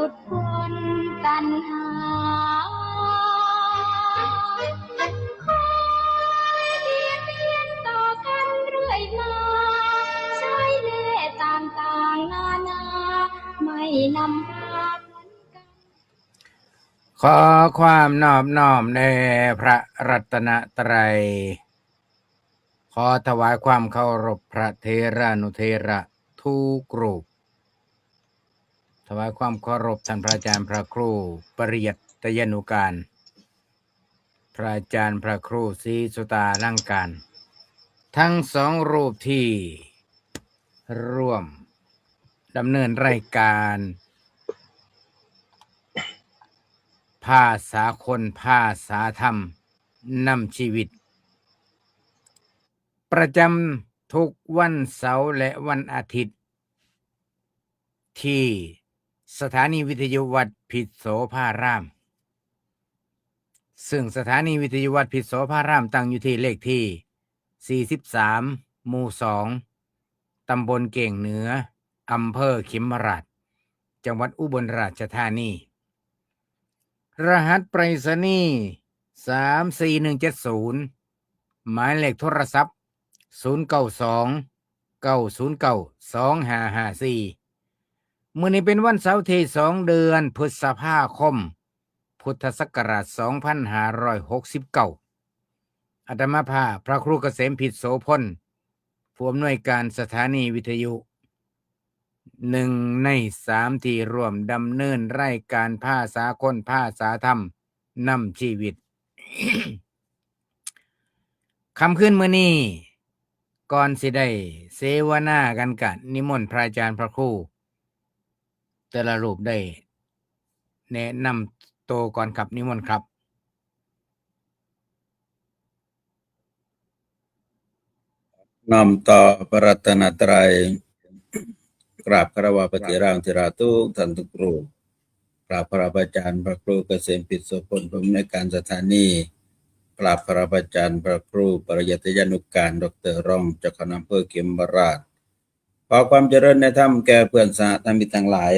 ลุดพ้นตัณหาคอยเบียดเบียนต่อกันเรื่อยมาใช้เล่ห์ต่างๆนานาไม่นำพาขอความนอบน้อมในพระรัตนตรัยขอถวายความเคารพพระเถรานุเถระทุกรูปถวายความเคารพท่านพระอาจารย์พระครูปริยัตยานุการพระอาจารย์พระครูศรีสุตาลังการทั้งสองรูปที่ร่วมดำเนินรายการภาษาคนภาษาธรรมนำชีวิตประจำทุกวันเสาร์และวันอาทิตย์ที่สถานีวิทยุวัดพิษโสภารามซึ่งสถานีวิทยุวัดพิษโสภารามตั้งอยู่ที่เลขที่43หมู่2ตำบลเก่งเหนืออำเภอขิมราชจังหวัดอุบลราชธานีรหัสไปรษณีย์34170หมายเลขโทรศัพท์0929092554มื้อนี้เป็นวันเสาร์ที่2เดือนพฤษภาคมพุทธศักราช2569อาตมาภาพพระครูเกษมพิษโสพลผู้อำนวยการสถานีวิทยุ1 ใน 3ที่ร่วมดำเนินรายการภาษาคนภาษาธรรมนำชีวิต คำขึ้นมื้อนี้ก่อนสิได้เสวนากันกะนิมนต์พระอาจารย์พระครูแต่ละรูปได้แนะนำตัวก่อนครับนิมนต์ครับน้อมต่อพระรัตนตรัยกราบคารวะพระเถรานุเถระทุกท่านทุกรูปกราบพระอาจารย์พระครูเกษมพิษโสพลผู้อำนวยการสถานีกราบพระอาจารย์พระครูปริยัตยานุการดร.รองเจ้าคณะอำเภอเขมราชขอความเจริญในธรรมแก่เพื่อนสหธรรมิกทั้งหลาย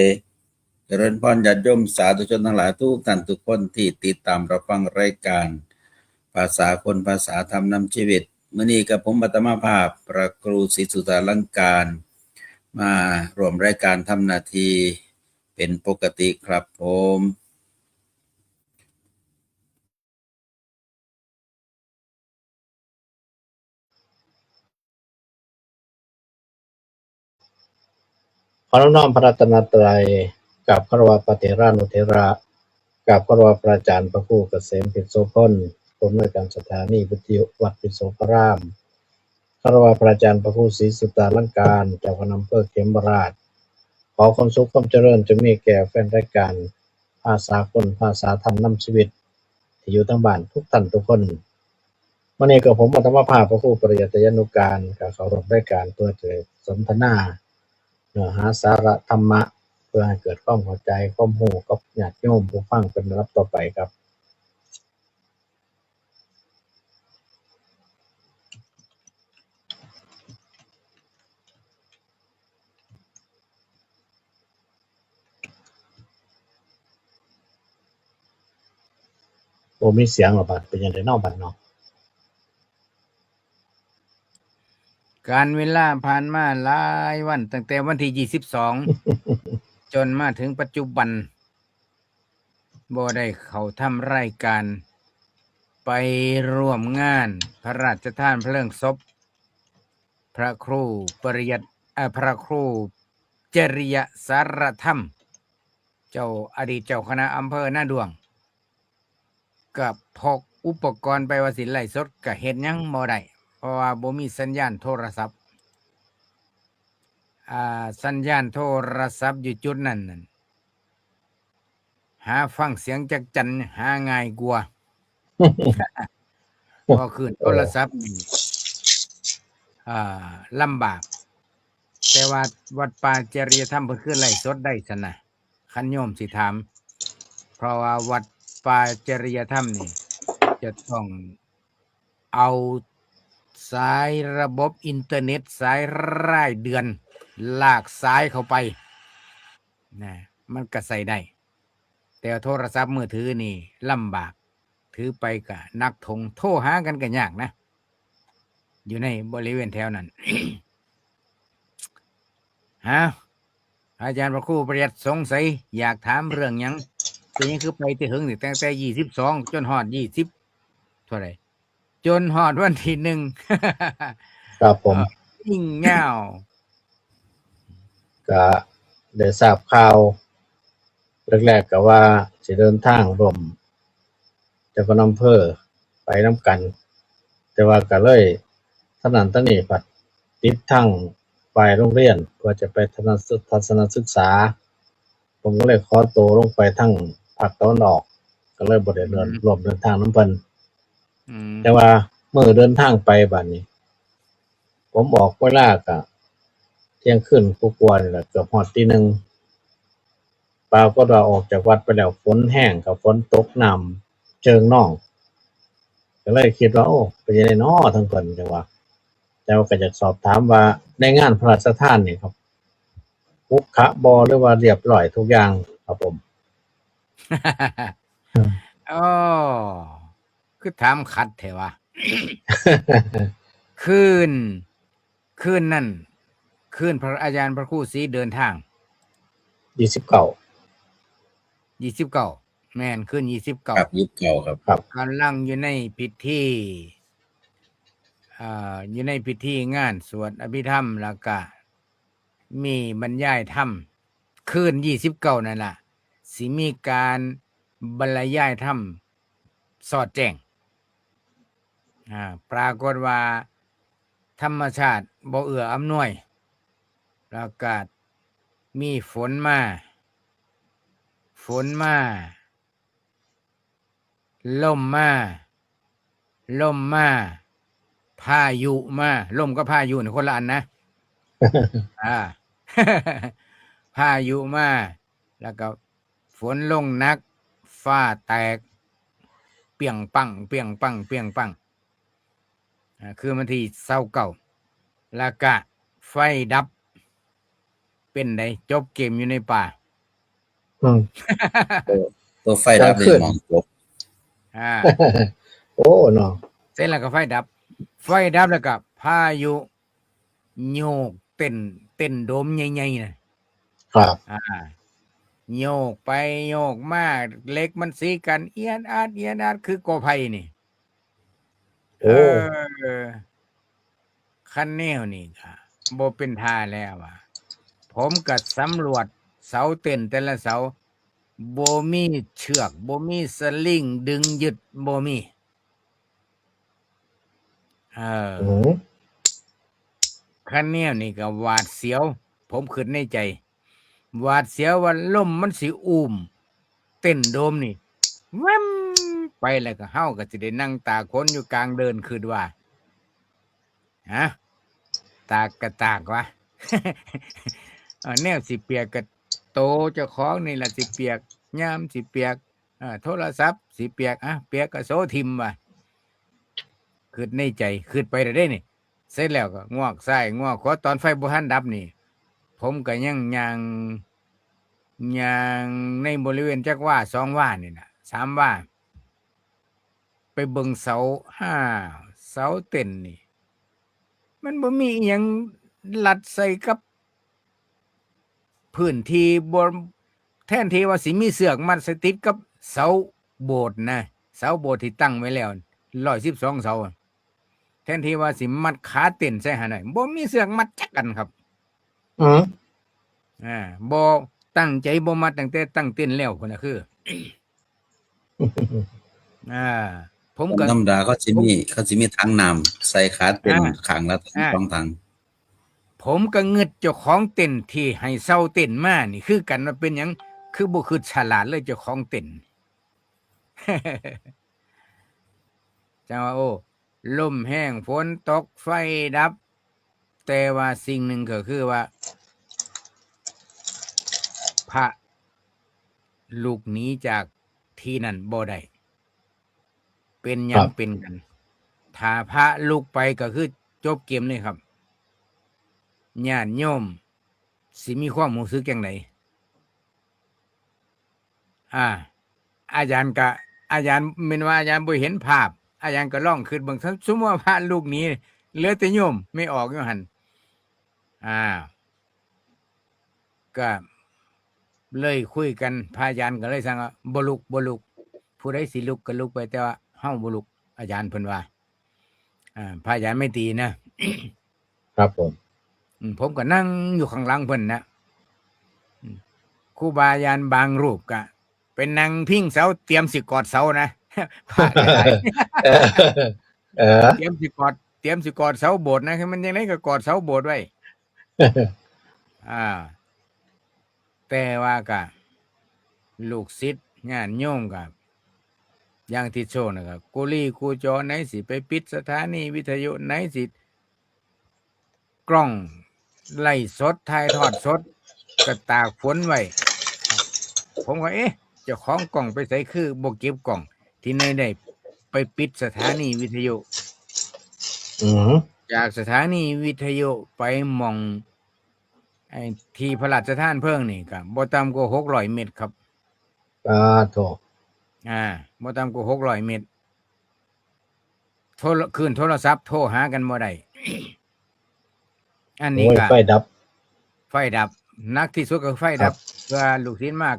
เจริญพรญาติโยมสาธุชนทั้งหลายทุกท่านทุกคนที่ติดตามรับฟังรายการภาษาคนภาษาธรรมนำชีวิตมื้อนี้กับผมอาตมาภาพพระครูศรีสุตาลังการมาร่วมรายการทำหน้าที่เป็นปกติครับผมขอน้อมพระรัตนตรัยกับคารวะพระเถรานุเถระกับคารวะพระอาจารย์พระครูเกษมพิษโสพลผู้อำนวยการสถานีวิทยุวัดพิษโสภารามคารวะพระอาจารย์พระครูศรีสุตาลังการเจ้าคณะอำเภอเขมราชขอความสุขความเจริญจะมีแก่แฟนรายการภาษาคนภาษาธรรมนำชีวิตที่อยู่ทั้งบ้านทุกท่านทุกคนวันนี้กับผมอาตมาภาพพระครูปริยัตยานุการกับเข้าร่วมรายการเพื่อจะสนทนาเนื้อหาสาระธรรมะเพื่อให้เกิดความเข้าใจความรู้กับญาติโยมผู้ฟังเป็นลำดับต่อไปครับโอ้มีเสียงหรอบัดเป็นยังไงนอกบัดเนาะการเวลาผ่านมาหลายวันตั้งแต่วันที่22 จนมาถึงปัจจุบันบ่ได้เข้าทำรายการไปร่วมงานพระราชทานเพลิงศพพระครูปริยัติพระครูจริยสารธรรมเจ้าอดีตเจ้าคณะอำเภอหน้าดวงกับพกอุปกรณ์ไปว่าสิไลฟ์สดก็เฮ็ดหยังบ่ได้เพราะว่าบ่มีสัญญาณโทรศัพท์สัญญาณโทรศัพท์อยู่จุดนั้นนั่นหาฟังเสียงจักจั่นหาง่ายกว่า พอขึ้นโทรศัพท์นี่ลำบากแต่ว่าวัดป่าจริยธรรมเพิ่นคือไลฟ์สดได้ซั่นน่ะคันโยมสิถามเพราะว่าวัดป่าจริยธรรมนี่จะต้องเอาสายระบบอินเทอร์เน็ตสายรายเดือนลากสายเข้าไปนะมันก็ใส่ได้ แต่โทรศัพท์มือถือนี่ลำบากถือไปก็นักทงโทรหากันก็ยากนะ อยู่ในบริเวณแถวนั้น ฮะอาจารย์พระครูประหยัดสงสัยอยากถามเรื่องหยังเป็นหยังคือไปที่หึงนี่ตั้งแต่22จนฮอด20เท่าไหร่จนฮอดวันที่ 1 ครับผม ยิ่งเง่า ก็ได้ทราบข่าวแรกๆก็ว่าสิเดินทางร่วมเจ้าคณะอำเภอไปนำกัน แต่ว่าก็เลยท่านั้นท่านี้ผัดติดทั้งฝ่ายโรงเรียนเพื่อจะไปทัศนศึกษา ผมก็เลยขอตัวลงไปทั้งภาคตะวันออก ก็เลยบ่ได้เดินร่วมเดินทางนำเพิ่น อืม แต่ว่ามื้อเดินทางไปบัดนี้ ผมออกเวลาก็เที่ยงคืนกว่าๆนี่แหละเกือบฮอดตี 1ปรากฏว่าออกจากวัดไปแล้วฝนแห้งกับฝนตกน้ำเจิ่งนอง ก็เลยคิดว่าโอ้เป็นจั่งใดน้อทั้งเพิ่นจังว่าแต่ว่าก็อยากสอบถามว่าในงานพระราชทานนี่ครับขรุขระบ่หรือว่าเรียบร้อยทุกอย่างครับผม อ๋อคือถามขัดแท้วะ คืนนั่นคืนพระอาจารย์พระครูศรีเดินทาง 29 29แม่นคืน ครับยุคเก่าครับ ครับ 29กำลังอยู่ในพิธีอยู่ในพิธีงานสวดอภิธรรมแล้วก็มีบรรยายธรรมคืน29นั่นล่ะสิมีการบรรยายธรรมสอดแจ้งปรากฏว่าธรรมชาติบ่เอื้ออำนวยแล้วก็มีฝนมาลมมาพายุมาลมกับพายุนี่คนละอันนะ พายุมาแล้วก็ฝนลงหนักฟ้าแตกเปียงปังคือมันที่29แล้วก็ไฟดับ เป็นไดจบเกมอยู่ในป่า อืม ตัวไฟดับนี่มองจบ โอ้เนาะ เสร็จแล้วก็ไฟดับแล้วก็พายุโยกเต้นโดมใหญ่ๆนะครับ โยกไปโยกมาเหล็กมันสีกันเอียนอาดคือกอไผ่นี่ โอ้ คันแนวนี่ก็บ่เป็นท่าแล้วว่ะผมก็สำรวจเสาเต้นแต่ละเสาบ่มีเชือกบ่มีสลิงดึงยึดบ่มีอืม คันแนวนี่ก็หวาดเสียว ผมคิดในใจหวาดเสียวว่าลมมันสิอุ้มเต้นโดมนี่แว่มไปแล้วก็เฮาก็สิได้นั่งตากฝนอยู่กลางเดินคิดว่าตากก็ตากวะ แนวสิเปียกก็โตเจ้าของนี่ล่ะสิเปียกยามสิเปียกโทรศัพท์สิเปียกเปียกก็โซทิมว่ะคิดในใจคิดไปได้นี่เสร็จแล้วก็งวกซ้ายงวกขวาตอนไฟบ่ทันดับนี่ผมก็ยังย่างในบริเวณจักว่า2ว่านี่น่ะ3ว่าไปเบิ่งเสาเสาเต้นนี่มันบ่มีอิหยังลัดใส่กับพื้นที่บ่แทนที่ว่าสิมีเสือกมัดใส่ติดกับเสาโบสถ์นะเสาโบสถ์ที่ตั้งไว้แล้ว112เสาแทนที่ว่าสิมัดขาเต้นใส่หั่นน่ะบ่มีเสือกมัดจักกันครับ อืม บ่ตั้งใจบ่มัดตั้งแต่ตั้งเต้นแล้วพุ่นน่ะคือ ผมก็ ธรรมดาเขาสิมีถังน้ำใส่ขาเต็มข้างละ2ถัง ผมก็งึดเจ้าของเต้นที่ให้เซาเต้นมานี่คือกันว่าเป็นหยังคือบ่คือฉลาดเลยเจ้าของเต้น จังว่าโอ้ลมแห้งฝนตกไฟดับ แต่ว่าสิ่งหนึ่งก็คือว่า พระลูกหนีจากที่นั่นบ่ได้เป็นหยังเป็นกัน ถ้าพระลูกไปก็คือจบเกมเลยครับญาติโยมสิมีความรู้สึกจังได อาจารย์ก็อาจารย์แม่นว่าอาจารย์บ่เห็นภาพ อาจารย์ก็ลองคิดเบิ่งสมมุติว่าพระลูกนี้เหลือแต่โยมไม่ออกอยู่หั่นก็เลยคุยกันพระอาจารย์ก็เลยสั่งว่าบ่ลุกผู้ใดสิลุกก็ลุกไปแต่ว่าเฮาบ่ลุกอาจารย์เพิ่นว่าพระอาจารย์ไม่ตีนะครับ ผมก็นั่งอยู่ข้างหลังเพิ่นนะครูบาอาจารย์บางรูปก็เป็นนั่งพิงเสาเตรียมสิกอดเสานะ พระก็ได้ เตรียมสิกอดเสาโบสถ์นะคือมันจังได๋ก็กอดเสาโบสถ์ไว้ แต่ว่าก็ลูกศิษย์ญาติโยมก็อย่างที่โชว์นะครับกุลีกูจอไหนสิไปปิดสถานีวิทยุไหนสิกล้องไล่สดถ่ายทอดสดก็ตากฝนไว้ผมก็เจ้าของกล้องไปใส่คือบ่เก็บกล้องที่ไหนได้ไปปิดสถานีวิทยุจากสถานีวิทยุไปหม่องที่พระราชทานเพลิงนี่ก็บ่ต่ำกว่า600 เมตรครับโถบ่ต่ำกว่า600 เมตรคืนโทรศัพท์โทรหากันบ่ได้ อันนี้ก็ไฟดับนักที่สุดก็ไฟดับเพื่อลูกศิษย์มาก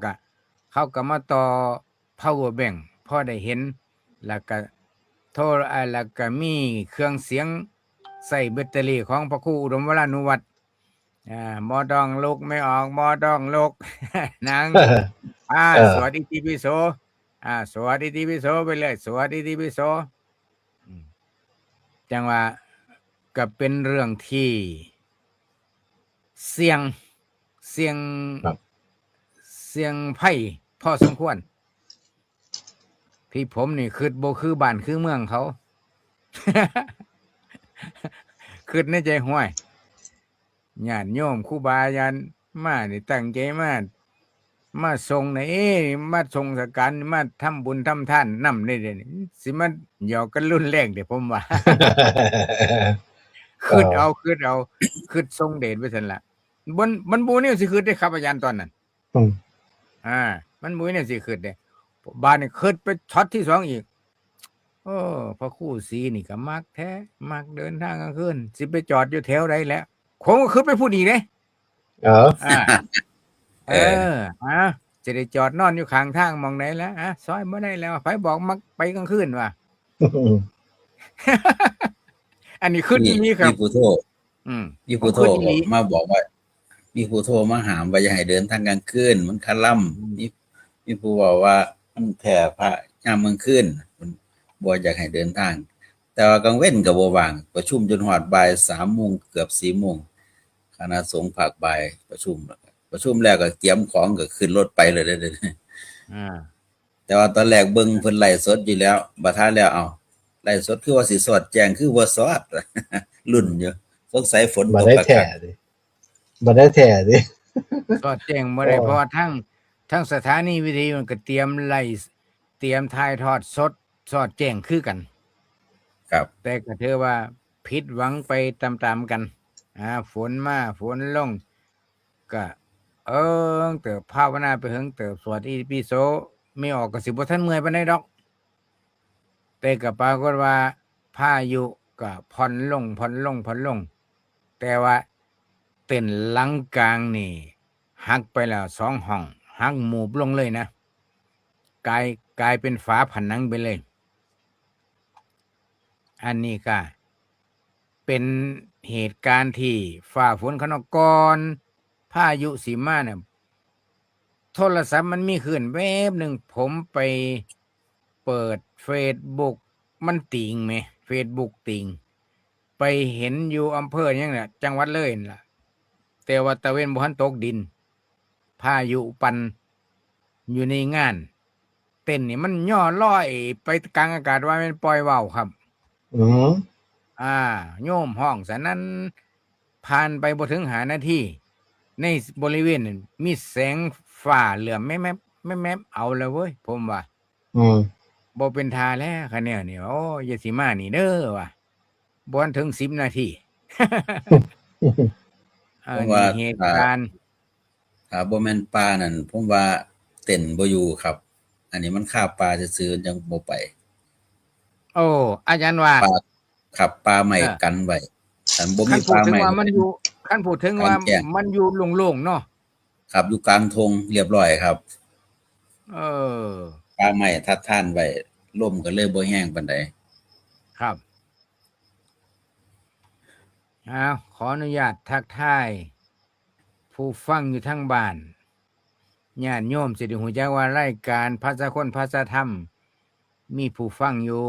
เขาก็มาต่อ power bank พอได้เห็นแล้วก็แล้วก็มีเครื่องเสียงใส่แบตเตอรี่ของพระครูอุดมวรานุวัตรบ่ต้องลุกไม่ออกบ่ต้องลุก นางสวัสดีติปิโสสวัสดีติปิโสไปเลยสวัสดีติปิโสจังว่าก็เป็นเรื่องที่เสี่ยงไพ่พอสมควรที่ผมนี่คิดบ่คือบ้านคือเมืองเขา คิดในใจห้วยญาติโยมครูบาอาจารย์มานี่ตั้งใจมาส่งไหนมาส่งสการมาทำบุญทำทานนำได้เด้นี่สิมันหยอกกันรุนแรงเด้ผมว่า คิดเอาคิดทรงเดชไว้ซั่นล่ะมันบ่แนวสิคิดได้ครับอาจารย์ตอนนั้นมันบ่แนวสิคิดเด้บ้านนี่คิดไปช็อตที่2อีกพระครูศรีนี่ก็มักแท้มักเดินทางกลางคืนสิไปจอดอยู่แถวใดแล้วคงก็คิดไปพูดอีกเด้จะได้จอดนอนอยู่ข้างทางมองไหนแล้วซอยบ่ได้แล้วไผบอกมักไปกลางคืนว่ะ อันนี้ขึ้นนี้ครับมีผู้โทรมาบอกว่ามีผู้โทรมาหามว่าอย่าให้เดินทางกลางคืนมันคล่ำมีผู้บอกว่ามันแผ่พระยามกลางคืนมันบ่อยากให้เดินทางแต่ว่ากลางเว้นก็บ่ว่างประชุมจนฮอดบ่าย 3:00 นเกือบ 4:00 นคณะสงฆ์ภาคบ่ายประชุมแล้วก็เตรียมของก็ขึ้นรถไปเลยเด้อแต่ว่าตอนแรกเบิ่งเพิ่นไลฟ์สดอยู่แล้วบัดท้ายแล้วไลฟ์สดคือว่าสิสอดแจ้งคือบ่สอด รุ่นอยู่สงสัยฝนตกบ่ได้แท้ดิ สอดแจ้งบ่ได้เพราะว่าทั้งสถานีวิทยุก็เตรียมไลฟ์เตรียมถ่ายทอดสดสอดแจ้งคือกันครับแต่ก็ถือว่าผิดหวังไปตามๆกันฝนมาฝนลงก็เติบภาวนาไปเฮิงเติบสวดอิติปิโสไม่ออกก็สิบ่ทันเมื่อยปานใดดอกแต่ก็ปรากฏว่าพายุก็ผ่อนลงแต่ว่าเต้นหลังกลางนี่หักไปแล้ว2 ห้องหักหมูบลงเลยนะกลายเป็นฝาผนังไปเลยอันนี้ก็เป็นเหตุการณ์ที่ฝ่าฝนเขาก่อนพายุสิมาเนี่ยโทรศัพท์มันมีขึ้นแวบหนึ่งผมไปเปิด Facebook มันติงไหม Facebook ติงไปเห็นอยู่อำเภอยังเนี่ยจังหวัดเลยล่ะแต่ว่าตะเวนบ่ทันตกดินพายุปั่นอยู่ในงานเต้นนี่มันย่อลอยไปกลางอากาศว่ามันปล่อยว่าวครับโยมห้องซะนั้นผ่านไปบ่ถึง5 นาทีในบริเวณนั้นมีแสงฟ้าเหลือมแม่เอาแล้วเว้ยผมว่าบ่เป็นทาแล้วคะแนนนี่โอ้อย่าสิมานี่เด้อว่ะบ่ถึง10 นาที ผมว่าเหตุการณ์บ่แม่นป่านั่นผมว่าเต้นบ่อยู่ครับ อันนี้มันฆ่าปลาซื่อๆยังบ่ไป โอ้อาจารย์ว่า ปลาขับปลาใหม่เออ กันไว้ถ้าบ่ ขั้ มี น ป พูด ลา ถึ ให ง ม่ ว่า ก็ มัน เป็น อยู่ขั้นพูดถึง กลา ว่าง แจ้ง มันอยู่โล่งๆเนาะ ขับอยู่กลางทงเรียบร้อยครับ เออ ปลาใหม่ทัดท่านไว้ลมก็เลยบ่แห้งปานใด ครับขออนุญาตทักทายผู้ฟังอยู่ทั้งบ้านญาติโยมสิได้ฮู้จักว่ารายการภาษาคนภาษาธรรม มีผู้ฟังอยู่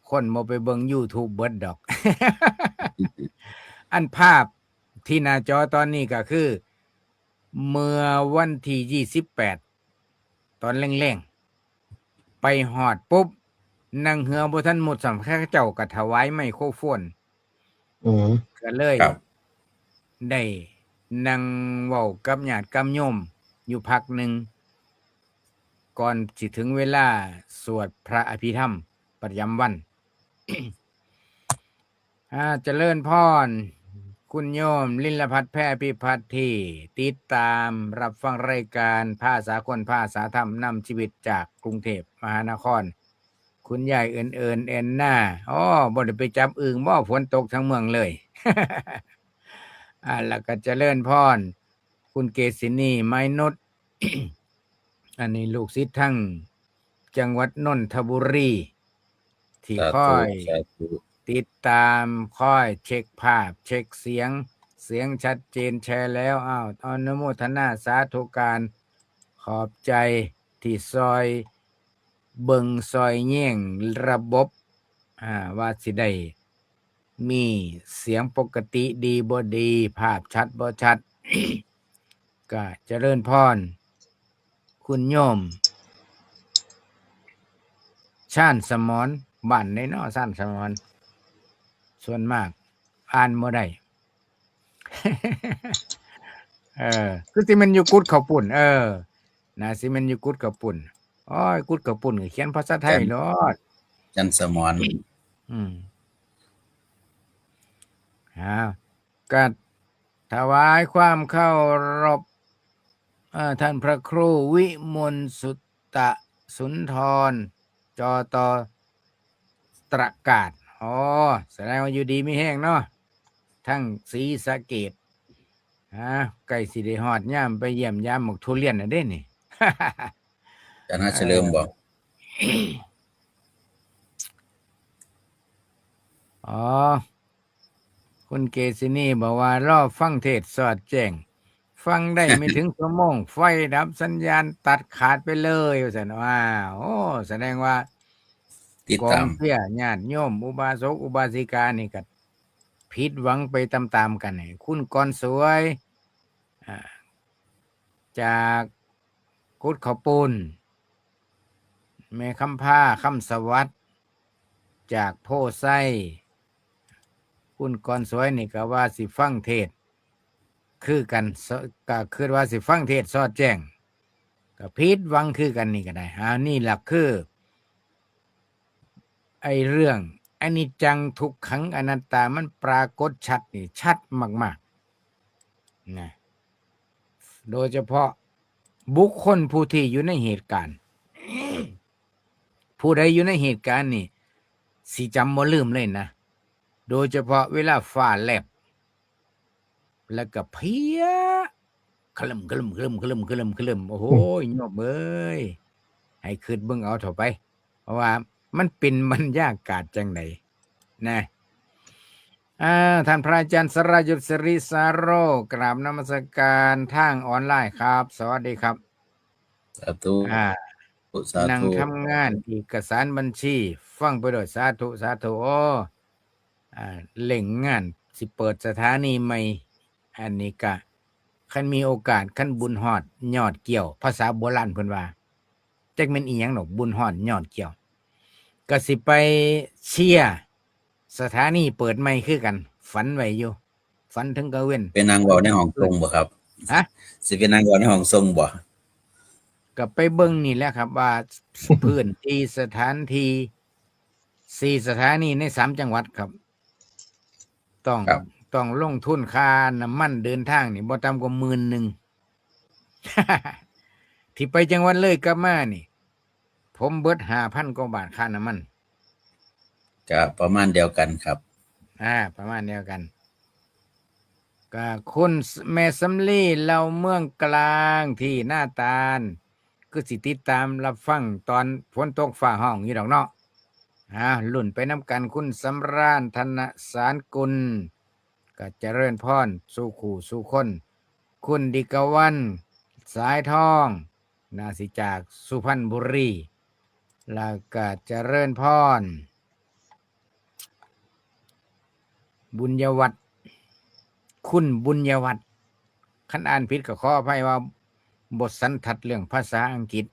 คนบ่ไปเบิ่ง YouTube เบิดดอก อันภาพที่หน้าจอตอนนี้ก็คือ เมื่อวันที่28ตอนแรงๆไปฮอดปุ๊บนั่งเหือบ่ทันหมดสำข้าเจ้าก็ถวายไมโครโฟน อืม ก็เลย ครับ ได้นั่งเว้ากับญาติกับโยมอยู่พักหนึ่งก่อนสิถึงเวลาสวดพระอภิธรรมประจำวัน เจริญพรคุณโยมลินลพัฒน์แพร่พิพัฒน์ที่ติดตามรับฟังรายการภาษาคนภาษาธรรมนำชีวิตจากกรุงเทพมหานคร คุณยายเอินแอนนาบ่ได้ไปจับอึ่งบ่ฝนตกทั้งเมืองเลย แล้วก็เจริญพรคุณเกษินีไม้นุช อันนี้ลูกศิษย์ทั้งจังหวัดนนทบุรี ที่ สา ค่ ธุ อย สาธุ ติดตามค่อยเช็คภาพ เช็คเสียงชัดเจนแชร์แล้วอนุโมทนาสาธุการขอบใจที่ซอยเบิงซอยแย่งระบบว่าสิได้มีเสียงปกติดีบ่ดีภาพชัดบ่ชัด ก็เจริญพรคุณโยมชาญสมรบ้านในเนาะชาญสมรส่วนมากอ่านบ่ได้ คือสิมันอยู่กุดข้าวปุ่นน่าสิมันอยู่กุดข้าวปุ่นกุดข้าวปุ่นก็เขียนภาษาไทยโลด จันสมร ก็ถวายความเคารพท่านพระครูวิมลสุตตะสุนทรจอตอตระกาศแสดงว่าอยู่ดีไม่แห้งเนาะทั้งศรีสะเกษใกล้สิได้ฮอดยามไปเยี่ยมยามหมกทุเรียนน่ะเด้นี่ จันทเฉลิมบ่ คุณเกษินีบอกว่ารอฟังเทศสอดแจ้ง ฟังได้ไม่ถึงชั่วโมง ไฟดับสัญญาณตัดขาดไปเลยว่าซั่นว่าแสดงว่า ติด กอ ตาง ม เพียญาติโยมอุบาสกอุบาสิกานี่ก็ผิดหวังไปตามๆกันนี่คุณกรสวยจากกุดเขาปูนแม่คำผ้าคำสวัสดิ์จากโพไซคุณกรสวยนี่ก็ว่าสิฟังเทศคือกันก็คือว่าสิฟังเทศสอดแจ้งก็ผิดหวังคือกันนี่ก็ได้นี่หลักคือไอ้เรื่องอนิจจังทุกขังอนัตตามันปรากฏชัดนี่ชัดมากๆนะโดยเฉพาะบุคคลผู้ที่อยู่ในเหตุการณ์ ผู้ใดอยู่ในเหตุการณ์นี่สิจำบ่ลืมเลยนะโดยเฉพาะเวลาฟ้าแลบแล้วก็เพี้ยคลึมโอ้โหโยมเอ้ยให้คิดเบิ่งเอาเถอะไปเพราะว่ามันเป็นบรรยากาศจังไดนะท่านพระอาจารย์สรยุทธศริสาโรกราบนมัสการทางออนไลน์ครับ สวัสดีครับ สาธุสา นั่ง ธุ ทำงานเอกสารบัญชี ฟังไปด้วยสาธุเล่งงานสิเปิดสถานีใหม่อันนี้ก็คันมีโอกาสคันบุญฮอดยอดเกี่ยว ภาษาโบราณเพิ่นว่าจักแม่นอีหยังดอกบุญฮอดยอดเกี่ยวก็สิไปเชียร์สถานีเปิดใหม่คือกัน ฝันไว้อยู่ฝันถึงกะเว้น เป็นนางเว้าในห้องทรงบ่ครับ สิเป็นนางเว้าในห้องทรงบ่ ก็ไปเบิ่งนี่แหละครับว่า พื้นที่สถานที่4สถานีใน3จังหวัดครับ ต้องลงทุนค่าน้ำมันเดินทางนี่บ่ต่ำกว่า 10,000 ที่ไปจังหวัดเลยกลับมานี่ ผมเบิด5,000 กว่าบาทค่าน้ำมัน ก็ประมาณเดียวกันครับ ประมาณเดียวกันก็คุณแม่สำลีเราเมืองกลางที่หน้าตาลคือสิติดตามรับฟังตอนฝนตกฟ้าห้องอยู่ดอกเนาะลุ่นไปน้ำกันคุณสำราญธนสารกุลก็เจริญพรสู่ขู่สู่คน คุณดิกวันสายทองนาสิจากสุพรรณบุรีแล้วก็เจริญพรบุญยวัฒน์คุณบุญยวัฒน์คันอ่านผิดก็ขออภัยว่าบทสันทัดเรื่องภาษาอังกฤษ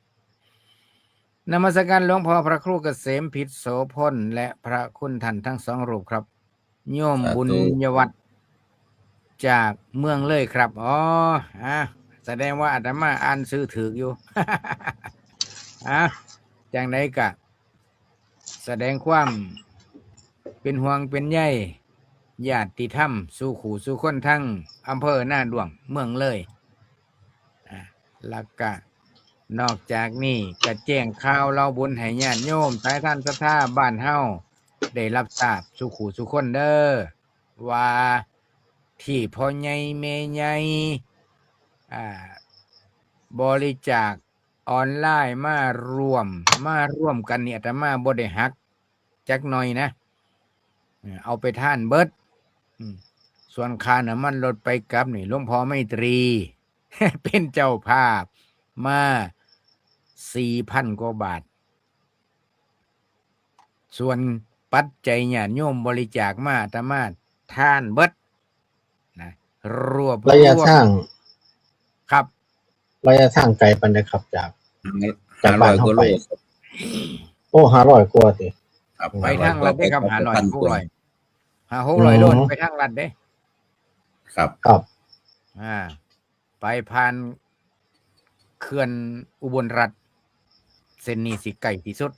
นมัสการหลวงพ่อพระครูเกษมพิษโสพลและพระคุณท่านทั้งสองรูปครับโยม สาธุ บุญยวัฒน์จากเมืองเลยครับแสดงว่าอาตมาอ่านซื้อถืออยู่ จังไดกะแสดงความเป็นห่วงเป็นใยญาติธรรมสู่ขู่สู่คนทั้งอำเภอหน้าด่วงเมืองเลยแล้วก็นอกจากนี้ก็แจ้งข่าวเราบุญให้ญาติโยมสายท่านศรัทธาบ้านเฮาได้รับทราบสู่ขู่สู่คนเด้อว่าที่พ่อใหญ่แม่ใหญ่บริจาคออนไลน์มารวมกันเนี่ยอาตมาบ่ได้หักจักหน่อยนะเอาไปท่านเบิดส่วนค่าน้ำมันรถไปกลับนี่หลวงพ่อไมตรี เป็นเจ้าภาพมา 4,000 กว่าบาทส่วนปัจจัยญาติโยมบริจาคมาอาตมาท่านเบิดนะรวบ ระยะทาง ครับ ระยะทางไกลปานใดครับจาก 500 บ้าน ก เฮา ว่า ไป โลครับ โอ้500กว่าติ ครับ ไปทางลัดได้ครับ500 600 600โลไปทางลัดเด้ ครับ ครับ ไปผ่านเขื่อนอุบลรัฐเส้นนี้สิไกลที่สุด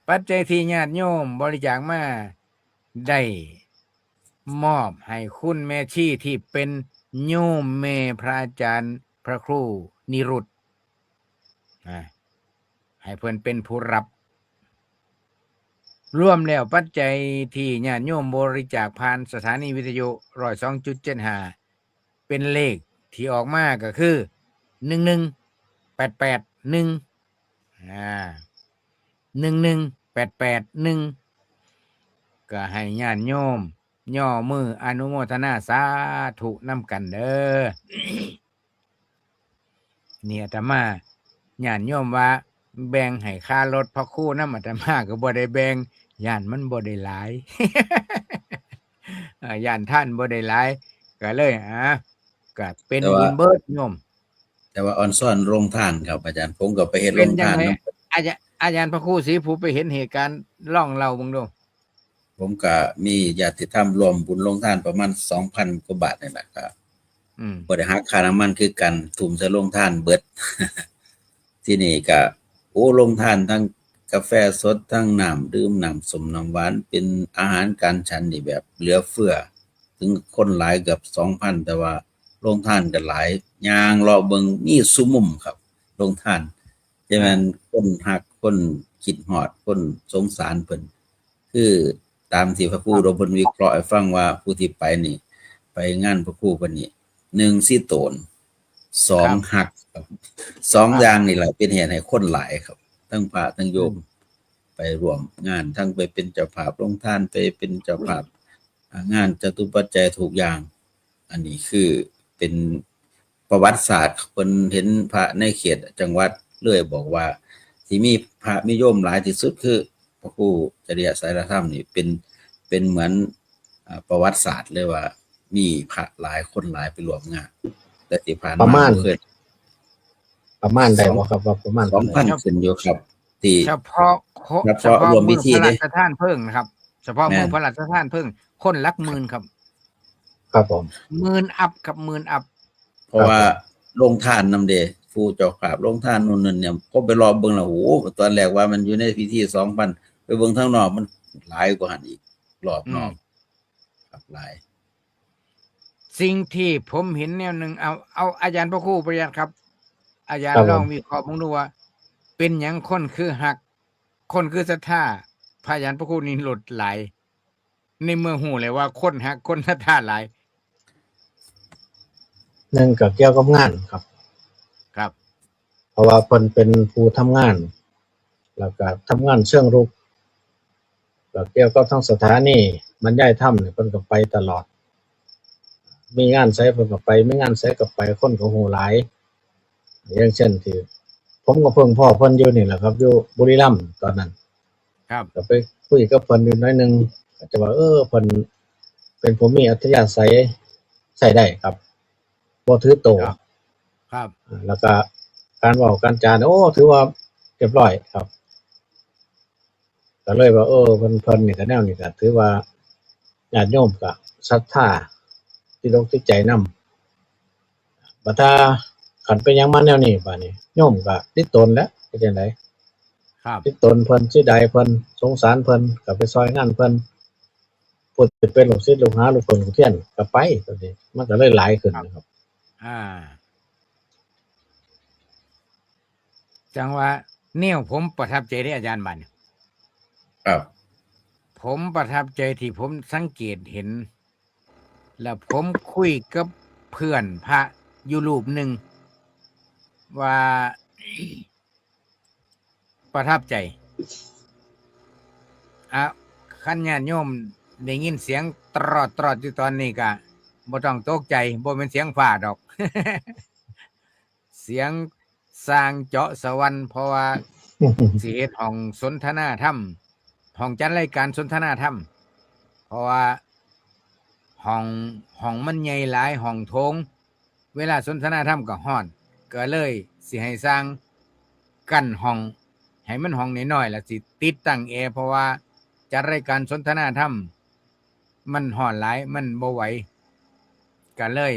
ปัจจัยที่ญาติโยมบริจาคมาได้มอบให้คุณแม่ชีที่เป็นโยมแม่พระอาจารย์พระครูนิรุตให้เพิ่นเป็นผู้รับรวมแล้วปัจจัยที่ญาติโยมบริจาคผ่านสถานีวิทยุ 102.75 เป็นเลขที่ออกมาก็คือ11881 11881ก็ให้ญาติโยมย่อมืออนุโมทนาสาธุนำกันเด้อ เนี่ยอาตมาญาติโยมว่าแบ่งให้ค่ารถพระครู่นำอาตมาก็บ่ได้แบ่งย่านมันบ่ได้หลาย ย่านท่านบ่ได้หลายก็เลยก็เป็นบุญเบิดโยม แต่ว่าออนซ่อนโรงทานครับอาจารย์ผมก็ไปเฮ็ดโร เป็น ง จัง ทาน ได นำ อาจารย์พระครูศรีภูไปเห็นเหตุการณ์ล่องเล่าเบิ่งดู ผมก็มีญาติธรรมรวมบุญโรงทานประมาณ 2,000 กว่าบาทนี่แหละครับบ่ได้หักค่าน้ำมันคือกันทุ่มใส่โรงทานเบิด ที่นี่ก็โรงทานทั้งกาแฟสดทั้งน้ำดื่มน้ำส้มน้ำหวานเป็นอาหารการฉันนี่แบบเหลือเฟือถึงคนหลายเกือบ 2,000 แต่ว่าโรงทานก็หลายย่างรอเบิ่งมีซุมุมครับโรงทานจะแม่นคนฮักคนคิดฮอดคนสงสารเพิ่นคือตามที่พระครูโดมเพิ่นวิเคราะห์ให้ฟังว่าผู้ที่ไปนี่ไปงานพระครูเพิ่นนี่1สิโตน2ฮักครับ2อย่างนี่แหละเป็นเหตุให้คนหลายครับทั้งพระทั้งโยมไปร่วมงานทั้งไปเป็นเจ้าภาพโรงทานไปเป็นเจ้าภาพงานจตุปัจจัยทุกอย่างอันนี้คือเป็นประวัติศาสตร์เพิ่นเห็นพระในเขตจังหวัดเลยบอกว่าที่มีพระมีโยมหลายที่สุดคือพระครูจริยไสยธรรมนี่เป็นเหมือนประวัติศาสตร์เลยว่ามีพระหลายคนหลายไปร่วมงานแต่ที่ผ่าน ประ มา มาณ บ่เคย ได้บ่ครับว่าประมาณเท่าไหร่ 2,000 ขึ้นอยู่ครับที่ เฉพาะ เฉพาะรวมพิธี พระ เด้ ราชทานเพิ่งนะครับ เฉพาะ แม่น มือพระราชทานเพิ่งคนหลักหมื่นครับ ครับผม หมื่นอัพกับหมื่นอัพ เพราะว่าโรงทานนำเดผู้เจ้าภาพโรงทานนู่นนั่นเนี่ยก็ไปรอเบิ่งแล้วโอ้โหตอนแรกว่ามันอยู่ในพิธี 2,000 ไปเบิ่งทางนอกมันหลายกว่าหันอีกรอบนอกครับหลาย สิ่งที่ผมเห็นแนวหนึ่งเอาอาจารย์พระครูประหยัดครับ อาจาร ครั ย์ บ ล ผ อง ม วิเคราะห์เบิ่งดูว่า เป็นหยังคนคือฮัก คนคือศรัทธาพระอาจารย์พระครูนี่ลดหลาย ในเมื่อฮู้แล้วว่าคนฮักคนศรัทธาหลาย หนึ่งก็เกี่ยวกับงานครับ ครับ เพราะว่าเพิ่นเป็นผู้ทำงาน แล้วก็ทำงานเชิงรุก ก็เกี่ยวกับทางสถานีบรรยายธรรมนี่เพิ่นก็ไปตลอด มีงานไสเพิ่นก็ไป มีงานไสก็ไป คนก็ฮู้หลาย อย่างเช่นที่ผมก็เพิ่งพ้อเพิ่นอยู่นี่แหละครับ อยู่บุรีรัมย์ตอนนั้น ครับ ก็ไปคุยกับเพิ่นอยู่หน่อยหนึ่งก็จะว่า เพิ่นเป็นผู้มีอัธยาศัยใช้ได้ครับ บ่ถือโต ครับ ครับ แล้วก็การเว้าการจานี่ถือว่าเรียบร้อยครับ ก็เลยว่า เพิ่นนี่ก็แนวนี้ก็ถือว่าญาติโยมก็ศรัทธาที่อกที่ใจนำ บัดถ้าคันเป็นหยังมาแนวนี้บัดนี้ โยมก็ติดตนแหล้วเฮ็ดจั่งใด ครับ ติดตนเพิ่น เสียดายเพิ่น สงสารเพิ่น ก็ไปช่วยงานเพิ่น ผู้ที่เป็นลูกศิษย์ลูกหาลูกศิษย์ลูกเรียนก็ไปบัดนี้ มันก็เลยหลายขึ้นนะครับ อา จังว่าแนวผมประทับใจเด้อาจารย์บัดนี้ ครับ ผมประทับใจที่ผมสังเกตเห็น แล้วผมคุยกับเพื่อนพระอยู่รูปหนึ่งว่า ประทับใจคันญาติโยมได้ยินเสียงตรอดอยู่ตอนนี้ก็บ่ต้องตกใจบ่แม่นเสียงฟ้าดอก เสียงสร้างเจาะสวรรค์เพราะว่าสิเฮ็ดห้องสนทนาธรรม ห้องจัดรายการสนทนาธรรม เพราะว่าห้องมันใหญ่หลายห้องโถง เวลาสนทนาธรรมก็ฮ้อน ก็เลยสิให้สร้างกั้นห้อง ให้มันห้องน้อยๆแล้วสิติดตั้งแอร์เพราะว่าจัดรายการสนทนาธรรม มันฮ้อนหลายมันบ่ไหว ก็เลย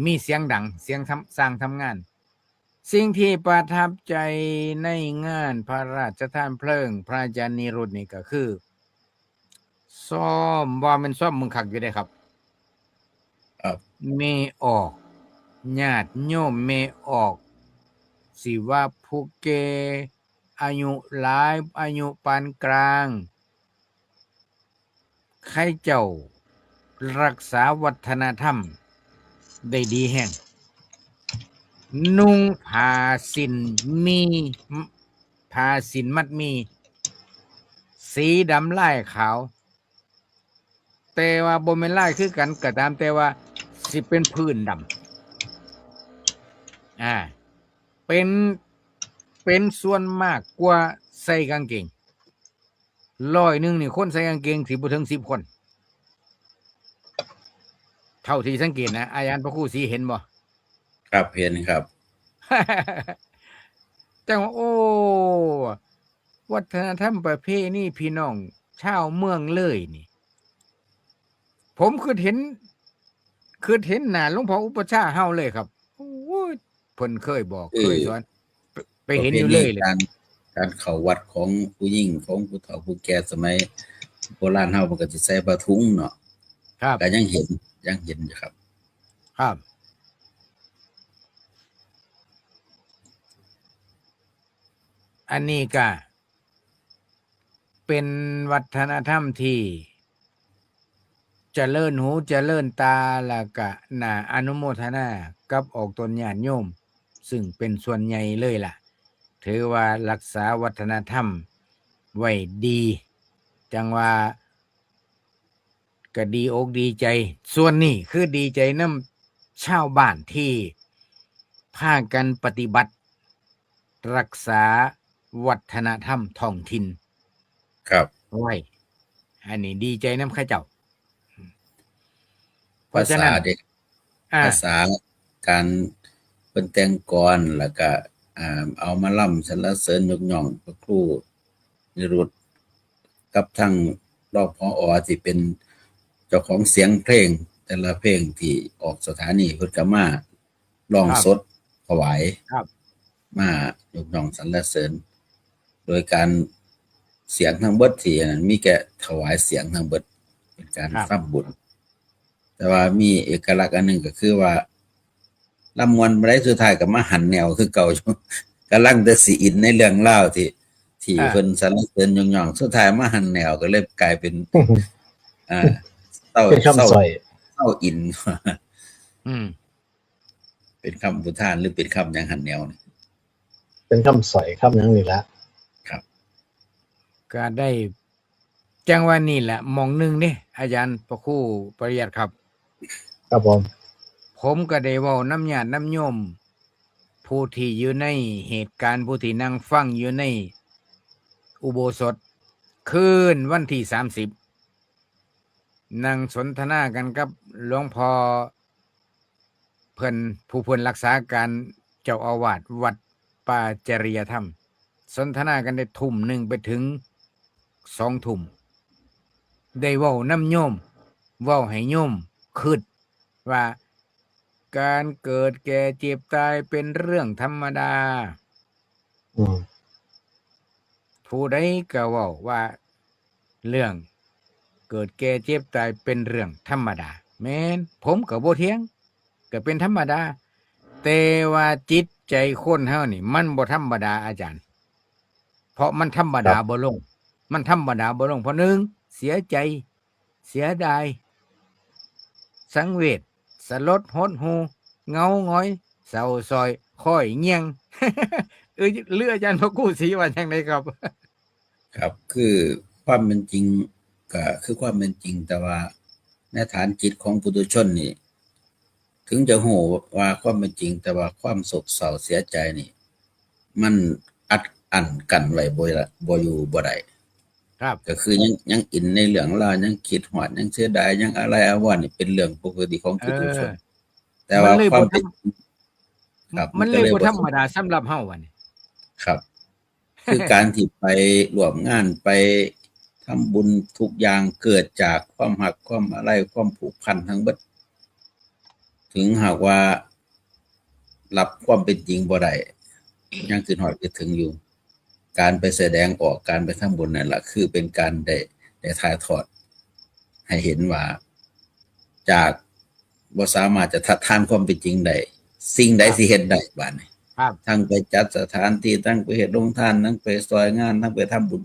มีเสียงดังเสียงสร้างทำงาน สิ่งที่ประทับใจในงานพระราชทานเพลิงพระอาจารย์นิรุตนี่ก็คือซ่อมว่ามันซ่อมมึงคักอยู่ได้ครับ ครับ เมออกญาติโยมเมออกสิว่าผู้แก่อายุหลายอายุปานกลางใครเจ้ารักษาวัฒนธรรมได้ดีแห่ง นุ่งผ้าสิ้นมีผ้าสิ้นมัดมี สีดำลายขาว แต่ว่าบ่แม่นลายคือกันก็ตามแต่ว่าสิเป็นพื้นดำเป็นส่วนมากกว่าใส่กางเกง100นึงนี่คนใส่กางเกงสิบ่ถึง10คนเท่าที่สังเกตนะอาจารย์พระครูศรีเห็นบ่ ครับเห็นครับ จังว่าวัฒนธรรมประเพณีพี่น้องชาวเมืองเลยนี่ ผมคือเห็นหน้าหลวงพ่ออุปชฌาย์เฮาเลยครับโอ้ยเพิ่นเคยบอกเคยสอนไปเห็นอยู่เลย การเข้าวัดของผู้หญิงของผู้เฒ่าผู้แก่สมัยโบราณเฮามันก็สิใส่ผ้าถุงเนาะ ครับ ก็ยังเห็นอยู่ครับ ครับ อันนี้ก็เป็นวัฒนธรรมที่เจริญหูเจริญตาแล้วก็น่าอนุโมทนากับออกตนญาติโยมซึ่งเป็นส่วนใหญ่เลยล่ะ ถือว่ารักษาวัฒนธรรมไว้ดี จังว่าก็ดีอกดีใจ ส่วนนี้คือดีใจนำชาวบ้านที่พากันปฏิบัติ รักษาวัฒนธรรมท้องถิ่น ครับ ไว้อันนี้ดีใจนำข้าเจ้า เพ ภา ราะฉะ ษา นั้น เด็ก อ่า ภาษาการเพิ่นแต่งกลอนแล้วก็เอามาล่ำสรรเสริญยกย่องพระครูนิรุตกับทั้งรองผอ.ที่เป็นเจ้าของเสียงเพลง แต่ละเพลงที่ออกสถานีเพิ่นก็มาร้องสดถวาย ครับ มายกย่องสรรเสริญ โดยการเสียงทั้งเบิดที่นั้นมีแค่ถวายเสียงทั้งเบิดเป็นการ ครับ ทำบุญ แต่ว่ามีเอกลักษณ์อันหนึงก็คือว่า ลำมวนบ่ได้สุดท้ายก็มาหันแนวคือเก่าอยู่กำลังแต่สิอินในเรื่องราวที่เพิ่นสรรเสริญย่องๆสุดท้ายมาหันแนวก็เลยกลายเป็นอ่าเศร้า เป็น เศร้า คำสอย เศร้าอิน อืม เป็นคำอุทานหรือเป็นคำหยังหันแนวนี่ เป็นคำสอยคำหยังนี่ละ ครับ ก็ได้จังว่านี่แหละหมองหนึงเด้อาจารย์พระครูปริยัติครับ ครับผม ผมก็ได้เว้าน้ำญาติน้ำโยมผู้ที่อยู่ในเหตุการณ์ผู้ที่นั่งฟังอยู่ในอุโบสถคืนวันที่30นั่งสนทนากันกับหลวงพ่อเพิ่นผู้เพิ่นรักษาการเจ้าอาวาสวัดป่าจริยธรรม สนทนากันได้ทุ่มหนึ่งไปถึง2 ทุ่มได้เว้าน้ำโยมเว้าให้โยมคิดว่าการเกิดแก่เจ็บตายเป็นเรื่องธรรมดา อืม ผู้ใดก็เว้าว่าเรื่องเกิดแก่เจ็บตายเป็นเรื่องธรรมดาแม่นผมก็บ่เถียงก็เป็นธรรมดาแต่ว่าจิตใจคนเฮานี่มันบ่ธรรมดาอาจารย์ เพราะมันธรรมดาบ่ลงมันธรรมดาบ่ลงเพราะหนึ่งเสียใจเสียดายสังเวชสลดหดหูเหงาหงอยเศร้าซอยค่อยเงียง เรืออาจารย์พระครูศรีว่าจังไดครับ ครับคือความเป็นจริงก็คือความเป็นจริงแต่ว่าในฐานจิตของปุถุชนนี่ ถึงจะโหว่าความเป็นจริง แต่ว่าความโศกเศร้าเสียใจนี่ มันอัดอั้นกันไว้บ่อยู่บ่ได้ ครับ ก็คือยังอินในเรื่องราวยังคิดฮอดยังเสียดายยังอะไรอาวรณ์นี่เป็นเรื่องปกติของปุถุชน แต่ว่าความเป็นครับ มันเลย ก็ บ่ธรรมดาสำหรับเฮาวันนี้ ครับ คือการที่ไปร่วมงานไปทำบุญทุกอย่างเกิดจากความหักความอะไรความผูกพันทั้งเบิดถึงหากว่ารับความเป็นจริงบ่ได้ยังคือหอดคิดถึงอยู่ การไปแสดงออกการไปทำบุญนั่นแหละคือเป็นการได้ถ่ายทอด ให้เห็นว่าจากบ่สามารถจะทัดทานความเป็นจริงได้สิ่งใดสิเฮ็ดได้บัดนี้ ครับ ทั้งไปจัดสถานที่ทั้งไปเฮ็ดโรงทานทั้งไปซอยงานทั้งไปทำบุญ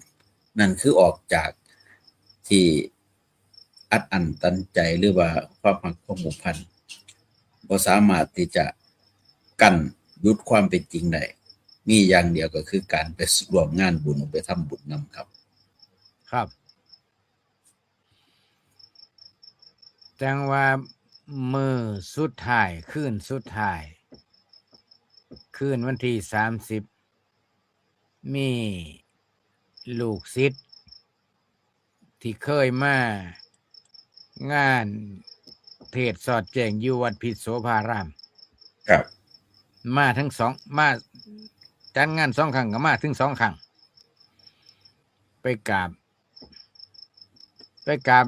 นั่นคือออกจากที่อัดอั้นตันใจหรือว่าความหักความผูกพันบ่สามารถที่จะกั้นหยุดความเป็นจริงได้มีอย่างเดียวก็คือการไปร่วมงานบุญไปทำบุญนำครับ ครับจังว่ามือสุดท้ายคืนสุดท้ายคืนวันที่30มีลูกศิษย์ที่เคยมางานเทศน์สอดแจ้งอยู่วัดพิษโสภาราม ครับ มาทั้งมาจัดงาน2 ครั้งก็มาถึง2 ครั้งไปกราบ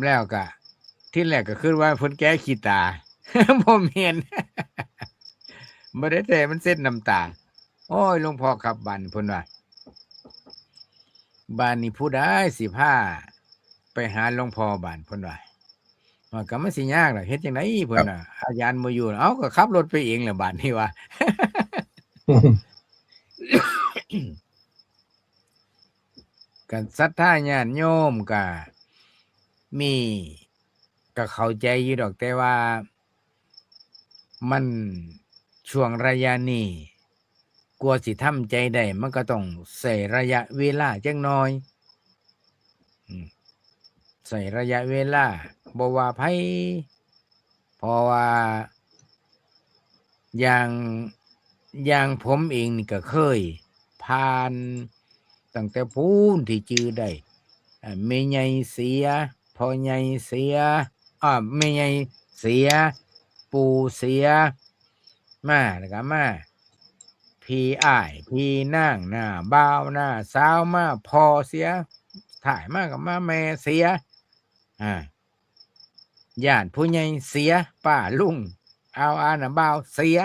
แล้วก็ที่แรกก็คือว่าเพิ่นแก้ขี้ตา บ่แม่น บ่ได้แต่มันเส้นน้ำตาโอ้ยหลวงพ่อครับบ้านเพิ่นว่าบ้านนี้ผู้ใดสิพาไปหาหลวงพ่อบ้านเพิ่นว่ามันก็มันสิยากล่ะเฮ็ดจังได๋เพิ่นน่ะอาจารย์บ่อยู่เอ้าก็ขับรถไปเองแหละบ้านนี้ว่า กันศรัทธาญาติโยมก็มีก็เข้าใจอยู่ดอกแต่ว่ามันช่วงระยะนี้กว่าสิทำใจได้มันก็ต้องใช้ระยะเวลาจักหน่อยใช้ระยะเวลาบ่ว่าไผเพราะว่าอย่างผมเองนี่ก็เคยผ่านตั้งแต่พูนที่จื้อได้แม่ใหญ่เสียพ่อใหญ่เสียแม่ใหญ่เสียปู่เสียมาแล้วก็มาพี่อ้ายพี่นางหน้าบ่าวหน้าสาวมาพ่อเสียถ่ายมาก็มาแม่เสียญาติผู้ใหญ่เสียป้าลุงเอาน่ะบ่าวเสีย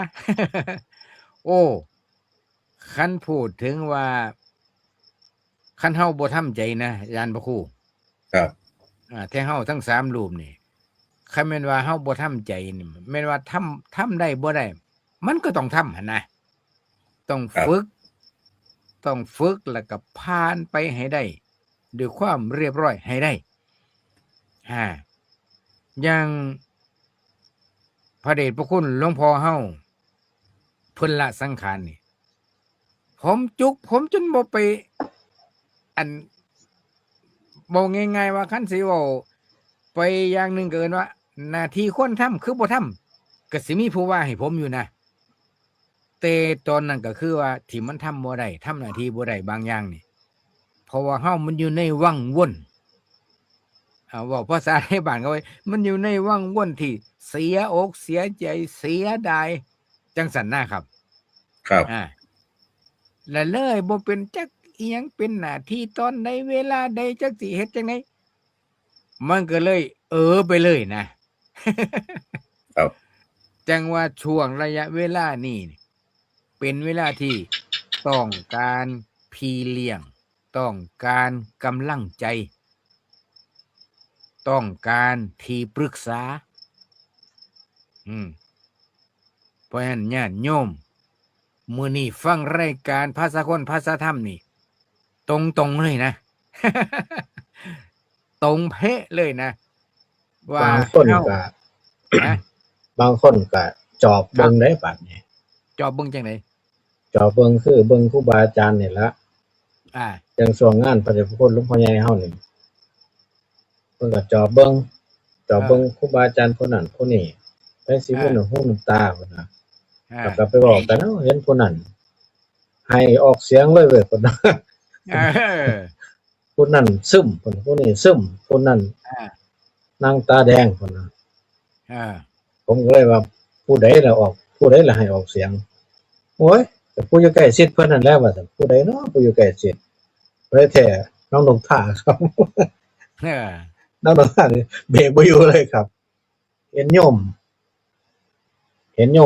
โอ้คันพูดถึงว่าคันเฮาบ่ทำใจนะอาจารย์พระครู ครับ แต่เฮาทั้ง3รูปนี่คันแม่นว่าเฮาบ่ทำใจนี่แม่นว่าทำได้บ่ได้ มันก็ต้องทำหั่นนะต้อง ครับ ฝึกแล้วก็ผ่านไปให้ได้ด้วยความเรียบร้อยให้ได้อย่างพระเดชพระคุณหลวงพ่อเฮาเพิ่นละสังขารนี่ผมจนบ่ไปอันบอกง่ายๆว่าคันสิเว้าไปอย่างหนึงเกินว่าหน้าที่ควรทำคือบ่ทำก็สิมีผู้ว่าให้ผมอยู่นะแต่ตอนนั้นก็คือว่าที่มันทำบ่ได้ทำหน้าที่บ่ได้บางอย่างนี่เพราะว่าเฮามันอยู่ในวังวนเว้าภาษาไทยบ้านเขาไว้มันอยู่ในวังวนที่เสียอกเสียใจเสียดายจังซั่นนะครับ ครับ และเลยบ่เป็นจักอีหยังเป็นหน้าที่ตอนใดเวลาใดจักสิเฮ็ดจังไดมันก็เลย ไปเลยนะ ครับ จังว่าช่วงระยะเวลานี้เป็นเวลาที่ต้องการพี่เลี้ยงต้องการกำลังใจ ต้องการที่ปรึกษาเพราะฉะนั้นญาติโยมมื้อนี้ฟังรายการภาษาคนภาษาธรรมนี่ตรงๆเลยนะ ตรงเป๊ะเลยนะว่า บางคน เฮา ก็ นะ บางคนก็จอบเบิ่งได้บัดนี้ จอบเบิ่งจังได๋ จอบเบิ่งคือเบิ่งครูบาอาจารย์นี่ละ อ่า จังช่วงงานพระเดชพระคุณหลวงพ่อใหญ่เฮานี่เพิ่นก็จอบเบิ่งครูบาอาจารย์ผู้นั้นผู้นี้ไปสิมีน้ำหูน้ำตาพุ่นน่ะ แล้วก็ไปบอกกันเห็นผู้นั้นให้ออกเสียงเลยเว้ยพุ่นน่ะ เออ ผู้นั้นซึมพุ่นผู้นี้ซึมผู้นั้น นั่งตาแดงพุ่นน่ะ ผมก็เลยว่าผู้ใดล่ะให้ออกเสียงโอ้ยแต่ผู้อยู่ใกล้ชิดเพิ่นนั่นแหละว่าซั่นผู้ใดเนาะผู้อยู่ใกล้ชิดเลยแท้น้องนกท่าครับ น้องนกท่านี่เบรกบ่อยู่เลยครับ เห็นโย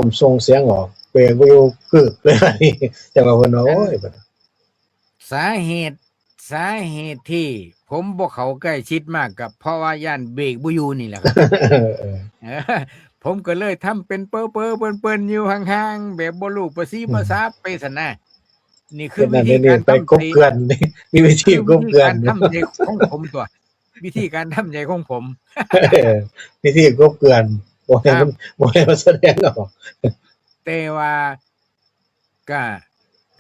มส่งเสียงออกเบรกบ่อยู่กึกเลยอันนี้จังว่าเพิ่นว่าโอ้ยบัด สาเหตุที่ผมบ่เข้าใกล้ชิดมากกับเพราะว่าย่านเบรกบ่อยู่นี่แหละครับ เออผมก็เลยทำเป็นเป้อๆเปิ้นๆอยู่ห่างๆแบบบ่รู้ประสีภาษาไปซั่นนะนี่คือวิธีการ ไปกบเกลื่อนนี่มีวิธีกบเกลื่อน ทำใจของผมตัว วิธีการทำใจของผม วิธีกบเกลื่อนบ่ให้มันแสดงออก แต่ว่าก็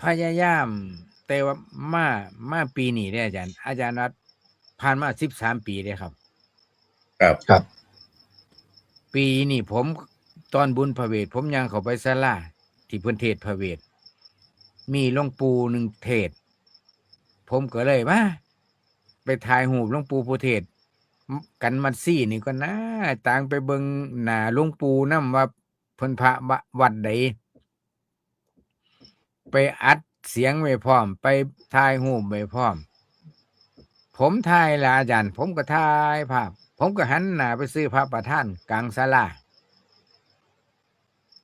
พยายามแต่ว่ามาปีนี้เด้อาจารย์ว่าผ่านมา13ปีเด้ครับ ครับ ปีนี้ผมตอนบุญพระเวทผมยังเข้าไปศาลาที่เพิ่นเทศน์พระเวทมีหลวงปู่หนึ่งเทศน์ผมก็เลยมาไปถ่ายรูปหลวงปู่ผู้เทศน์กันมัดซี่นี่ก็นะต่างไปเบิ่งหน้าหลวงปู่นำว่าเพิ่นพระวัดใดไปอัดเสียงไว้พร้อมไปถ่ายรูปไว้พร้อมผมถ่ายละอาจารย์ผมก็ถ่ายภาพผมก็หันหน้าไปซื้อพระประธานกลางศาลา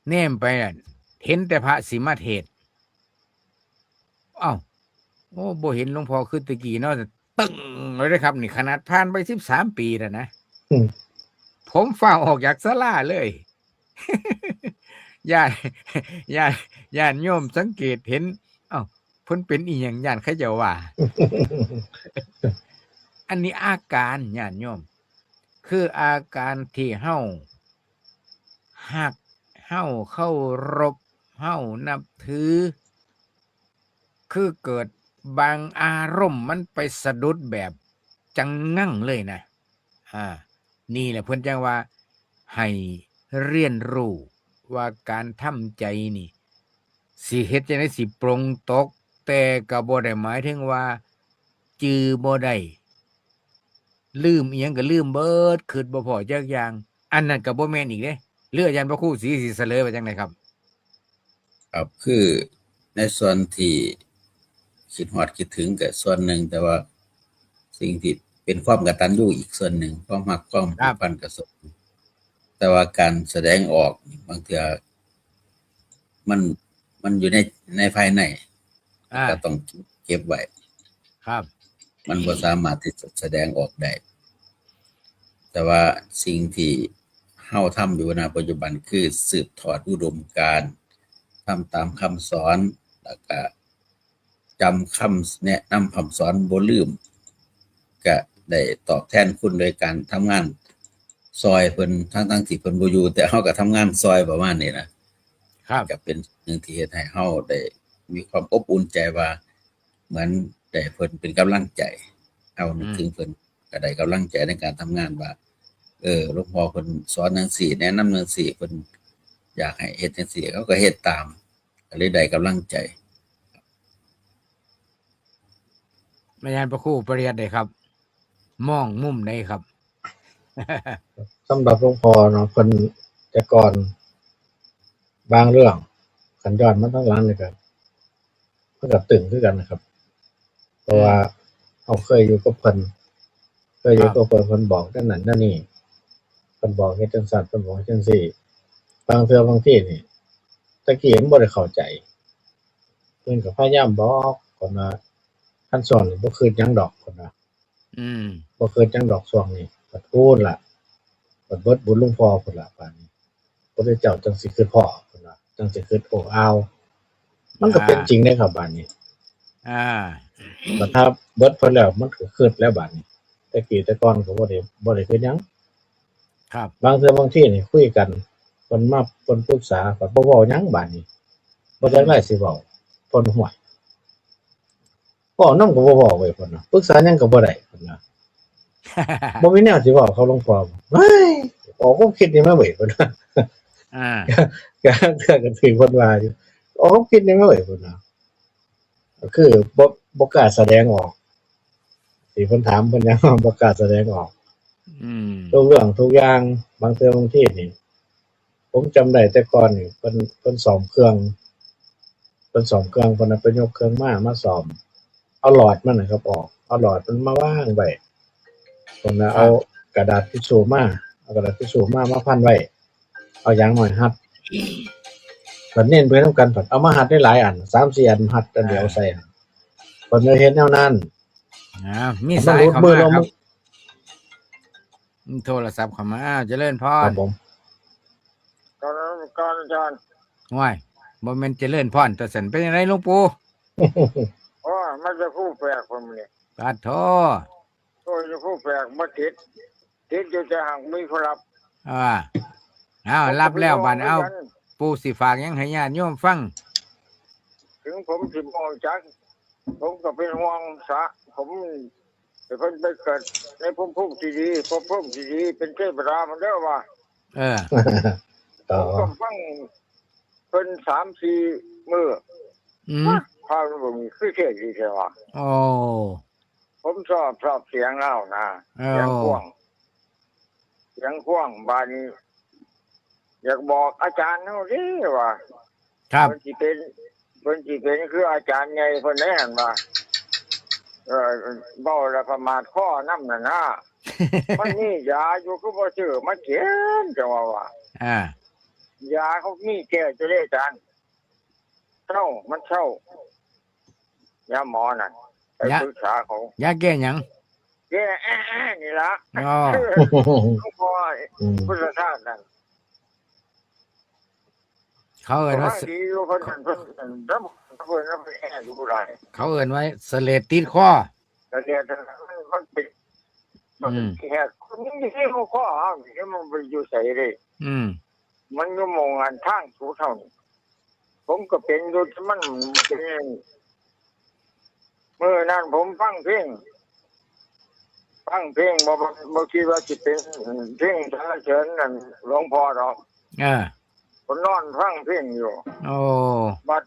แนมไปน่ะเห็นแต่พระสิมาเทศน์อ้าวโอ้บ่เห็นหลวงพ่อคือตะกี้เนาะตึ้งเลยนะครับนี่ขนาดผ่านไป13ปีแล้วนะ อืม ผมฟ้าวออกจากศาลาเลย ญาติญาติโยมสังเกตเห็นอ้าวเพิ่นเป็นอีหยังญาติเขาเจ้าว่า อันนี้อาการญาติโยม คืออาการที่เฮาฮักเฮาเคารพเฮานับถือ คือเกิดบางอารมณ์มันไปสะดุดแบบจังงั่งเลยนะนี่แหละเพิ่นจังว่าให้เรียนรู้ว่าการทำใจนี่สิเฮ็ดจังได๋สิปรงตก แต่ก็บ่ได้หมายถึงว่าจือบ่ได้ลืมอีหยังก็ลืมเบิดคิดบ่พอจักอย่าง อันนั้นก็บ่แม่นอีกเด้หรืออาจารย์พระครูศรีสิเสลยว่าจังไดครับ ครับคือในส่วนที่คิดฮอดคิดถึงก็ส่วนหนึ่งแต่ว่าสิ่งที่เป็นความกตัญญูอีกส่วนหนึ่งความรักความผูกพันกับสงฆ์แต่ว่าการแสดงออกบางเทื่อมันอยู่ในภายในก็ต้องเก็บไว้ ครับ มันบ่สามารถที่จะแสดงออกได้ แต่ว่าสิ่งที่เฮาทำอยู่ณปัจจุบันคือสืบทอดอุดมการณ์ ทำตามคำสอนแล้วก็จำคำแนะนำคำสอนบ่ลืมก็ได้ตอบแทนคุณโดยการทำงานซอยเพิ่นทั้งที่เพิ่นบ่อยู่แต่เฮาก็ทำงานซอยประมาณนี้นะครับ ก็เป็นสิ่งที่เฮ็ดให้เฮาได้มีความอบอุ่นใจว่าเหมือนได้เพิ่นเป็นกำลังใจเอานึกถึงเพิ่นก็ได้กำลังใจในการทำงานว่าหลวงพ่อเพิ่นสอนจังซี่แนะนำจังซี่เพิ่นอยากให้เฮ็ดจังซี่เขาก็เฮ็ดตามก็เลยได้กำลังใจ อาจารย์พระครูปริยัติได้ครับ มองมุมใดครับ สำหรับหลวงพ่อเนาะเพิ่นแต่ก่อนบางเรื่องขันย้อนมาทั้งหลังนี่ก็มันก็ตึงคือกันนะครับ เพราะว่าเราเคยอยู่กับเพิ่นเพิ่นบอกนั่นนั่นนั่นนี่เพิ่นบอกเฮ็ดจังซั่นเพิ่นบอกจังซี่บางเทื่อบางทีนี่ตะกี้มันบ่ได้เข้าใจเพิ่นก็พยายามบอกคนว่าคันสอนนี่บ่คืดหยังดอกคนว่า อืม บ่คืดหยังดอกช่วงนี้บัดพูดล่ะบัดเบิดบุญหลวงพ่อพุ่นล่ะปานนี้พระเจ้าจังสิคืดพ่อพุ่นว่าจังสิคืดโอ้อ้าวมันก็เป็นจริงเด้ครับบัดนี้ บัดถ้าเบิดเพิ่นแล้วมันก็คืดแล้วบัดนี้แต่กี้แต่ก่อนก็บ่ได้คืดหยัง ครับ บางเทื่อบางทีนี่คุยกันเพิ่นมาเพิ่นปรึกษาก็บ่เว้าหยังบัดนี้บ่จักไดสิเว้าเพิ่นห่วยเว้านำก็บ่เว้าเว้ยเพิ่นน่ะปรึกษาหยังก็บ่ได้เพิ่นน่ะ บ่มีแนวสิเว้าเขาหลวงพ่อเฮ้ยออกความคิดนี่มาเว้ยเพิ่นว่า ก็ก็ถือเพิ่นว่าอยู่ออกความคิดนี่มาเว้ยเพิ่นน่ะก็คือบ่กล้าแสดงออกที่เพิ่นถามเพิ่นยังบ่กล้าแสดงออก อืม ทุกเรื่องทุกอย่างบางเทื่อบางทีนี่ผมจำได้แต่ก่อนนี่เพิ่นซ่อมเครื่องเพิ่นน่ะไปยกเครื่องมาซ่อมเอาหลอดมันน่ะครับออกเอาหลอดมันมาวางไว้เพิ่นน่ะเอากระดาษทิชชู่มาพันไว้เอายางหน่อยหัดบัดเน้นไปนำกันบัดเอามาหัดได้หลายอัน 3-4 อันหัดอันเดียวใส่เพิ่นเลยเฮ็ดแนวนั้น มีสายเข้ามาครับโทรศัพท์เข้ามาเจริญพ ค ร รับผม ก่อนอาจารย์ ห่วยบ่แม่นเจริญพรแต่สันเป็นจังไดหลวงปู่ โอ้ยมันจะคู่แปลกผมนี่ ปาโท โอ้ยจะคู่แปลกมาติดอยู่จะห่างมีคนรับ เอารับแล้วบัดเอาปู่สิฝากหยังให้ญาติโยมฟัง ถึงผมสิมองจักผมก็เป็นห่วงสะผมแต่เพิ่นไปเกิดในภพภูมิที่ดีภพภูมิที่ดีเป็นเทพดามันเด้อว่า ผมก็ฟังเพิ่น3-4 มื้อ พาบ่มีคือเทศดีแท้ว่า โอ้ ผมชอบเสียงเล่านะเสียงกว้างบาดนี้อยากบอกอาจารย์เฮาดิว่า ครับ เพิ่นสิเป็นคืออาจารย์ใหญ่เพิ่นแน่นว่าเว้าแล้วประมาทข้อนำน่ะนะ มันมียาอยู่ก็บ่ซื้อมากินจังว่าย าเขามีแก้จะได้อาจารย์มันเช่ายาหมอนั่นไปปรึกษาเขา ยาแก้หยัง แก้นี่ล่ะ อ๋อ เขาพอพุทธทาสนั่น เขาเอิ้นว่า ดีอยู่เพิ่นรับแก้อยู่ได้ เขาเอิ้นว่าเสลดติดคอ แต่เนี่ยมันเป็นแค่มันมีที่หัวข้อที่มันไปอยู่ใส่เลยมันก็มองงานทางสูเท่านี้ผมก็เป็นอยู่ที่มันเป็นเมื่อนั้นผมฟังเพลงบ่คิดว่าสิเป็นเพลงสรรเสริญนั่นหลวงพ่อดอกผมนอนฟังเพลงอยู่โอ้บัด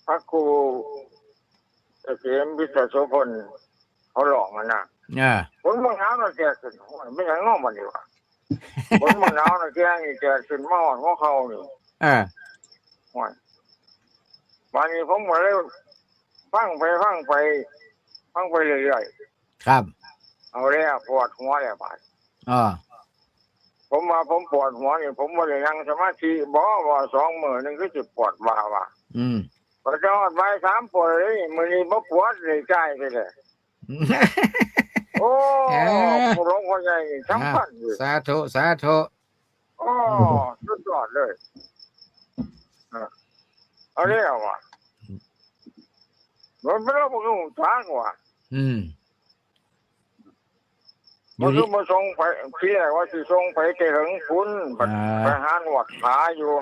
พระครูเกษมวิศโสพลเขาหลอกมันน่ะผมบ่หนาวน่ะแก่ขึ้นไม่ยังงอมันนี่ว่าผมบ่หนาวน่ะแก่นี่แก่ขึ้นมาฮอดหัวเข่านี่วันนี้ผมก็เลยฟังไปเรื่อยๆครับเอาแล้วปวดหัวแล้วบาดผมปวดหัวนี่ผมบ่ได้นั่งสมาธิบ่2 มื้อนึงคือสิปวดว่าพอจอดไว้3 ปวดเลยมื้อนี้บ่ปวดเลยจ่ายไปเลยโอ้ โอ้ เออ หลวงพ่อใหญ่นี่สำคัญอยู่ สาธุสาธุ โอ้สุดยอดเลยเอาเรื่องว่ะมันไม่ต้องมาทางว่ะ อืมอ มัน ยู่ ก็ ดิ มาส่งไปที่แรกว่าสิส่งไปเถึงคุณไปหาหนวดขาอยู่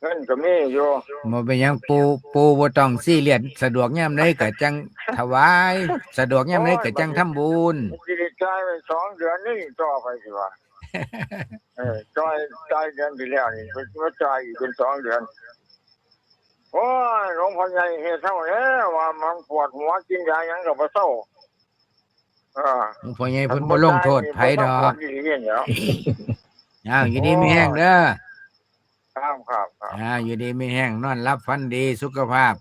เงินก็มีอยู่ บ่เป็นหยังปูบ่ต้องซีเรียสสะดวกยามใดก็จังถวายสะดวกยามใดก็จังทำบุญ สิได้จ่ายไป2 เดือนนี่ต่อไปสิว่าจ่ายเดือนที่แล้วนี่มาจ่ายอีกเป็น2 เดือนโอ้ยหลวงพ่อใหญ่เฮ็ดเท่าแล้วว่ามันปวดหัวกินยาหยังก็บ่เศร้าหลวงพ่อใหญ่เพิ่นบ่ลงโทษไผดอก อ้าวอยู่ดีมีแห้งเด้อ ครับ อยู่ดีมีแห้งนอนรับฝันดีสุขภาพ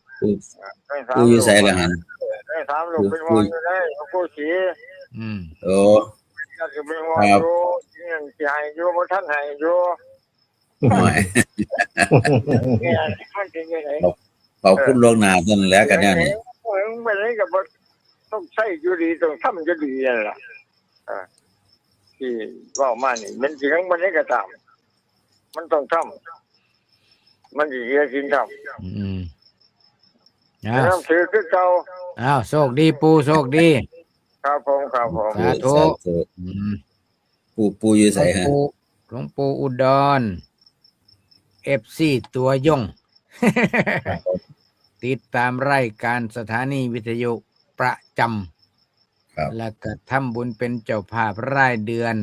กูอยู่ไสล่ะหัน ได้ถามลูกเป็นห่วงอยู่ได้กูสี อืม โอ้ อยากจะเป็นห่วงอยู่ยังสิให้อยู่บ่ทันให้อยู่ หน่อย เนี่ยมันเป็นยังไง ขอบคุณล่วงหน้านั่นแหล้วกันเนี่ยนี่ ไม่ได้ก็บ่ต้องใช้อยู่ดีต้องทำอยู่ดีนั่นล่ะที่เว้ามานี่มันสิทั้งบ่ได้ก็ตามมันต้องทำมันสิเสียสินทำ อืม น้ำถือคือเก่า อ้าวโชคดีปูโชคดี ครับผม สาธุ อืม ปูอยู่ไสฮะ หลวงปู่อุดร FC ตัวยง ติดตามรายการสถานีวิทยุประจ ครับ ำแล้วก็ทำบุญเป็นเจ้าภาพรายเดือน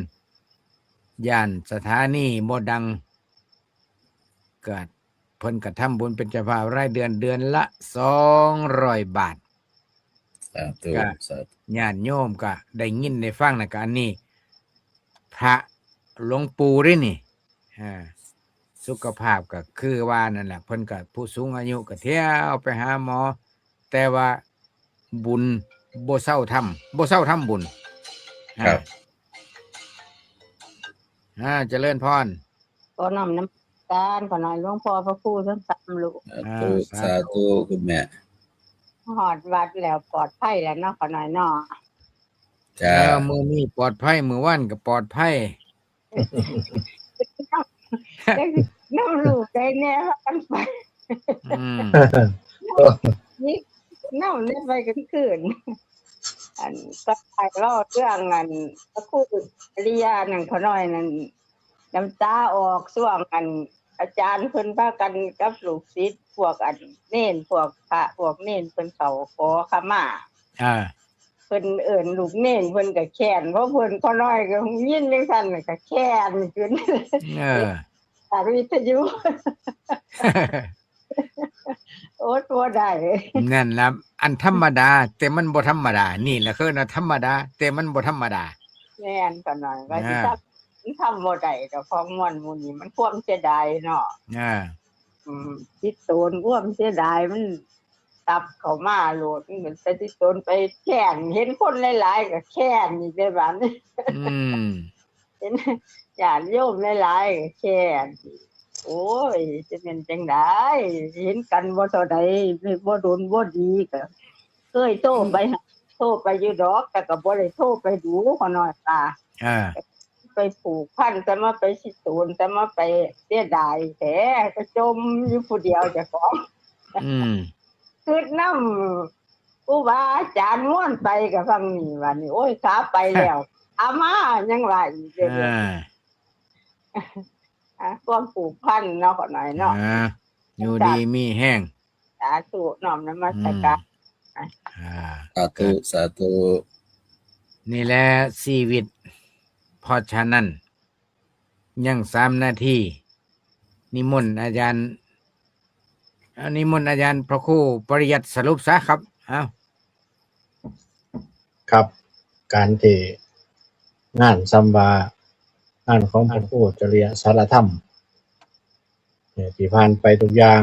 ย่านสถานีโมดังเกิดเพิ่นก็ทำบุญเป็นเจ้าภาพรายเดือนละ200 บาท สาธุ ก็ สาธุ ญาติโยมก็ได้ยินได้ฟังนะการนี้พระหลวงปู่เด้นี่สุขภาพก็คือว่านั่นแหละเพิ่นก็ผู้สูงอายุก็เที่ยวไปหาหมอ แต่ว่าบุญบ่เศร้าทำบุญ ครับ เจริญพร ก็นำน้ำการขอหน่อยหลวงพ่อพระครูทั้งสามลูก สาธุคุณแม่ หอดวัดแล้วปลอดภัยแล้วเนาะขอหน่อยเนาะ จ้า แล้วมื้อนี้ปลอดภัยมื้อวันก็ปลอดภัย น้ำลูกใจเนี่ยกันไป อืม นี่น้ำเนี่ยไปกันคืนอันก็ไปเล่าเรื่องอันพระครูอริยานั่นขอหน่อยนั่นน้ำตาออกส่วงอันอาจารย์เพิ่นพากันกับลูกศิษย์พวกอันเน้นพวกพระพวกเน้นเพิ่นเขาขอขมา เพิ่นเอิ้นลูกเน้นเพิ่นก็แค้นเพราะเพิ่นก็น้อยก็ยินจังซั่นก็แค้นขึ้นทางวิทยุ โอ้ตัวได้ นั่นล่ะอันธรรมดา แต่มันบ่ธรรมดานี่แหละคือนะธรรมดา แต่มันบ่ธรรมดา แม่นก็น้อยว่าสิทำบ่ได้ดอกของม่วนหมู่นี้มันความเสียดายเนาะติดโตนความเสียดายมันตับเข้ามาโลดมันเหมือนไปติดโตนไปแค้นเห็นคนหลายๆก็แค้นนี่ได้บัดนี้ เห็นญาติโยมหลายๆก็แค้นโอ้ยจะเป็นจังได๋เห็นกันบ่เท่าใดบ่โดนบ่ดีก็เคยโทรไปอยู่ดอกแต่ก็บ่ได้โทรไปดูขอน้อยตาไปผูกพันแต่มาไปสิตูนแต่มาไปเสียดายแท้ก็จมอยู่ผู้เดียวเจ้าของคือน้ำครูบาอาจารย์ม่วนไปกับฟังนี่ว่านี่โอ้ยขาไปแล้วอามายังว่าอีกเด้อความผูกพันเนาะขอหน่อยเนาะอยู่ดีมีแห้ง สาธุน้อมนมัสการ สาธุสาธุ นี่แหละชีวิตเพราะฉะนั้นยัง3 นาทีนิมนต์อาจารย์พระครูปริยัติสรุปซะครับครับการที่งานซัมบางานของพระครูจริยสารธรรมที่ผ่านไปทุกอย่าง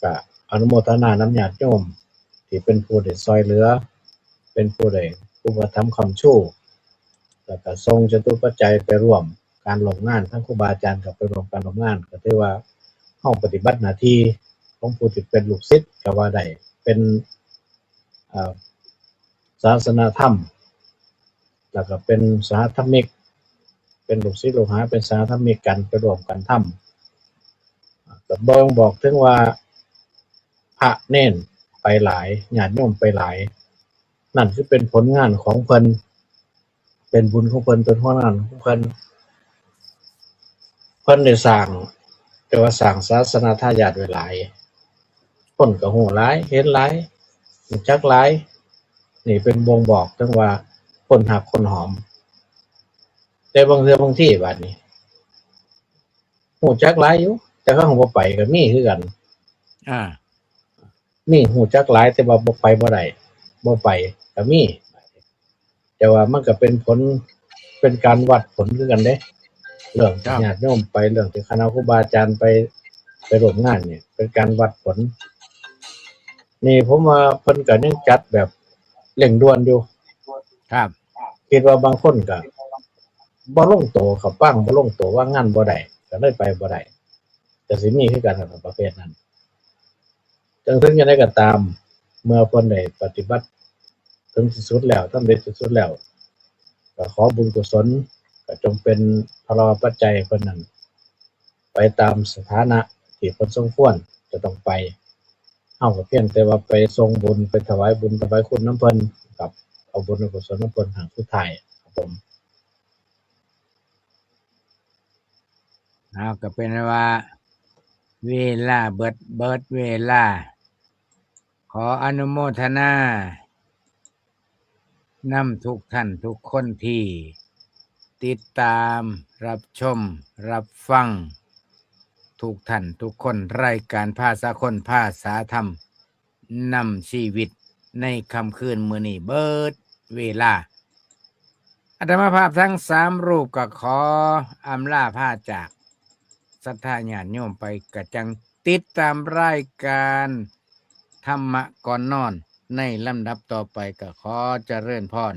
ก็อนุโมทนาน้ำญาติโยมที่เป็นผู้ได้ซอยเหลือเป็นผู้ได้อุปถัมภ์คำชู้แล้วก็ทรงจตุปัจจัยไปร่วมการลงงานทั้งครูบาอาจารย์กับไปร่วมการลงงานก็ถือว่าเฮาปฏิบัติหน้าที่ของผู้ที่เป็นลูกศิษย์ก็ว่าได้เป็นศาสนธรรม แล้วก็เป็นสาธมิกเป็นลูกศิษย์ลูกหาเป็นสาธมิกกันไปร่วมกันทำก็บ่งบอกถึงว่าพระเน้นไปหลายญาติโยมไปหลายนั่นคือเป็นผลงานของเพิ่นเป็นบุญของเพิ่นเป็นผลงานของเพิ่นได้สร้างแต่ว่าสร้างศาสนาทายาทไว้หลายคนก็ฮู้หลายเห็นหลายรู้จักหลายนี่เป็นบ่งบอกถึงว่าคนหักคนหอมแต่บางเทื่อบางที่บัดนี้ฮู้จักหลายอยู่แต่เขาบ่ไปก็มีคือกันมีฮู้จักหลายแต่ว่าบ่ไปบ่ได้บ่ไปก็มีแต่ว่ามันก็เป็นผลเป็นการวัดผลคือกันเด้เรื่องที่ญาติโยมไปเรื่องที่คณะครูบาอาจารย์ไปร่วมงานเนี่ยเป็นการวัดผลนี่ผมว่าเพิ่นก็ยังจัดแบบเร่งด่วนอยู่ครับคิดว่าบางคนก็บ่ลงตัวเขาฟังบ่ลงตัวว่างานบ่ได้ก็เลยไปบ่ได้ก็สิมีคือกันกับประเภทนั้นจังถึงจังได๋ก็ตามเมื่อเพิ่นได้ปฏิบัติถึงที่สุดแล้วทำได้ที่สุดแล้วก็ขอบุญกุศลก็จงเป็นพลปัจจัยเพิ่นนั้นไปตามสถานะที่เพิ่นสมควรจะต้องไปเฮาก็เพียงแต่ว่าไปส่งบุญไปถวายบุญถวายคุณนำเพิ่นกับเอาบุญกุศลนำเพิ่นหางสุดท้ายครับผมก็เป็นว่าเวลาเบิดเวลาขออนุโมทนานำทุกท่านทุกคนที่ติดตามรับชมรับฟังทุกท่านทุกคนรายการภาษาคนภาษาธรรมนำชีวิตในค่ำคืนมื้อนี้เบิดเวลาอาตมาภาพทั้ง3รูปก็ขออำลาพาจากศรัทธาญาติโยมไปกะจังติดตามรายการธรรมะก่อนนอนในลำดับต่อไปก็ขอเจริญพร